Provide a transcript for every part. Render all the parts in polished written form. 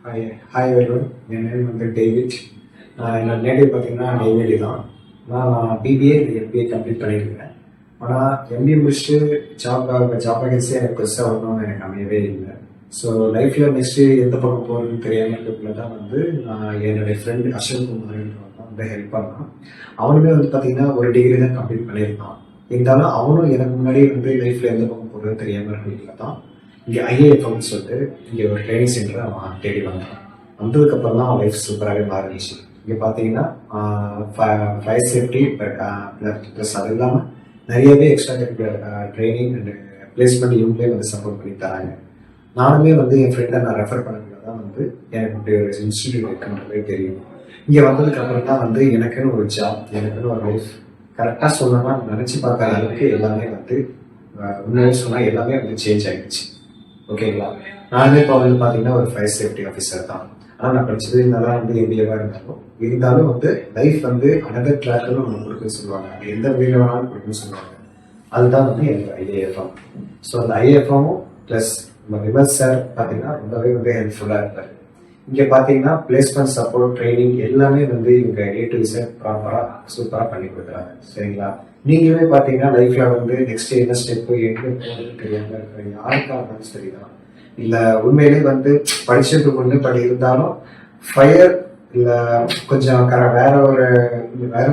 Hi everyone. என் name வந்து David. என்னோட நேட்டிவ் பார்த்தீங்கன்னா நெய்வேலி தான். நான் பிபிஏ எம்பிஏ கம்ப்ளீட் பண்ணியிருக்கேன். ஆனால் எம்பிஏ முடிச்சுட்டு ஜாப் வேகன்சி எனக்கு பெருசாக வரணும்னு எனக்கு அமையவே இல்லை. ஸோ லைஃப்பில் நெக்ஸ்ட்டு எந்த பக்கம் போகிறதுன்னு தெரியாமல் இருக்கிறதுல தான் வந்து நான் என்னுடைய ஃப்ரெண்டு அசோக் குமார் தான் வந்து ஹெல்ப் பண்ணான். அவனுமே வந்து பார்த்தீங்கன்னா ஒரு டிகிரி தான் கம்ப்ளீட் பண்ணியிருந்தான். இருந்தாலும் அவனும் எனக்கு முன்னாடி வந்து லைஃப்பில் எந்த பக்கம் போகிறதுன்னு தெரியாமல் இருக்கிறதுல தான் இங்கே ஐஏஎஃப்னு சொல்லிட்டு இங்கே ஒரு ட்ரைனிங் சென்டர் அவன் தேடி வந்தான். வந்ததுக்கப்புறம் தான் அவன் லைஃப் சூப்பராகவே மாறிடுச்சு. இங்கே பார்த்தீங்கன்னா ஃபயர் சேஃப்டி ப்ளஸ் அது இல்லாமல் நிறையவே extra curricular training and placement இவங்களே வந்து சப்போர்ட் பண்ணி தராங்க. நானுமே வந்து என் ஃப்ரெண்டை நான் ரெஃபர் பண்ணதுல தான் வந்து எனக்கு இப்படி ஒரு இன்ஸ்டிடியூட் இருக்குன்றதே தெரியும். இங்கே வந்ததுக்கப்புறம் தான் வந்து எனக்குன்னு ஒரு ஜாப், எனக்குன்னு ஒரு லைஃப் கரெக்டாக சொல்லணும்னா நினச்சி பார்க்காத அளவுக்கு எல்லாமே வந்து உண்மையாக சொன்னால் எல்லாமே வந்து சேஞ்ச் ஆகிடுச்சு. ஓகேங்களா? நானுமே இப்போ வந்து பார்த்தீங்கன்னா ஒரு ஃபயர் சேஃப்டி ஆஃபீஸர் தான். ஆனால் நான் படித்தது நல்லா வந்து எம்பிஏவாக இருந்தாலும் வந்து லைஃப் வந்து அனதர் ட்ராக்னு ஒன்று கொடுக்குன்னு சொல்லுவாங்க. அது எந்த வகையில் வேணாலும் கொடுக்குன்னு சொல்லுவாங்க. அதுதான் வந்து எனக்கு ஐஏஎஃப்எம். ஸோ அந்த ஐஏஎஃப்எம்மும் ப்ளஸ் நம்ம விமல் சார் பார்த்தீங்கன்னா ரொம்பவே வந்து ஹெல்ப்ஃபுல்லாக இருப்பார். இங்கே பார்த்தீங்கன்னா பிளேஸ்மெண்ட் சப்போர்ட் ட்ரைனிங் எல்லாமே வந்து இவங்க A to Z ப்ராப்பராக சூப்பராக பண்ணி கொடுக்குறாங்க. சரிங்களா? நீங்களுமே பார்த்தீங்கன்னா லைஃப்பில் வந்து நெக்ஸ்ட் என்ன ஸ்டெப்பு எங்கே போகிறது தெரியாமல் இருக்கிற யாருக்காக இருந்தாலும் சரிதான். இல்லை உண்மையிலே வந்து படிச்சது ஒன்று படி இருந்தாலும் ஃபயர் இல்லை கொஞ்சம் வேற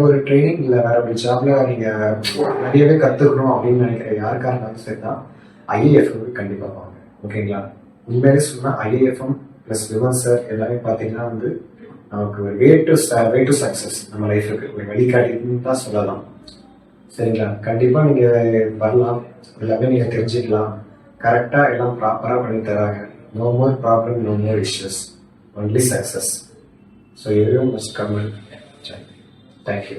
ஒரு ட்ரைனிங் இல்லை வேற ஒரு ஜாப்ல நீங்கள் நிறையவே கற்றுக்கணும் அப்படின்னு நினைக்கிற யாருக்காக இருந்தாலும் சரி தான் ஐஏஎஃப்எம் கண்டிப்பாக வாங்க. ஓகேங்களா? உண்மையிலே சொன்னால் ஐஏஎஃப்எம் ப்ளஸ் விமல் சார் எல்லாமே பார்த்தீங்கன்னா வந்து நமக்கு ஒரு வே டு சக்ஸஸ் நம்ம லைஃபுக்கு ஒரு வழிகாட்டின்னு தான் சொல்லலாம். சரிங்களா? கண்டிப்பாக நீங்கள் வரலாம், எல்லாமே நீங்கள் தெரிஞ்சுக்கலாம். கரெக்டாக எல்லாம் ப்ராப்பராக பண்ணி தராங்க. No more problem, no more issues, only success. So everyone must come and join. Thank you.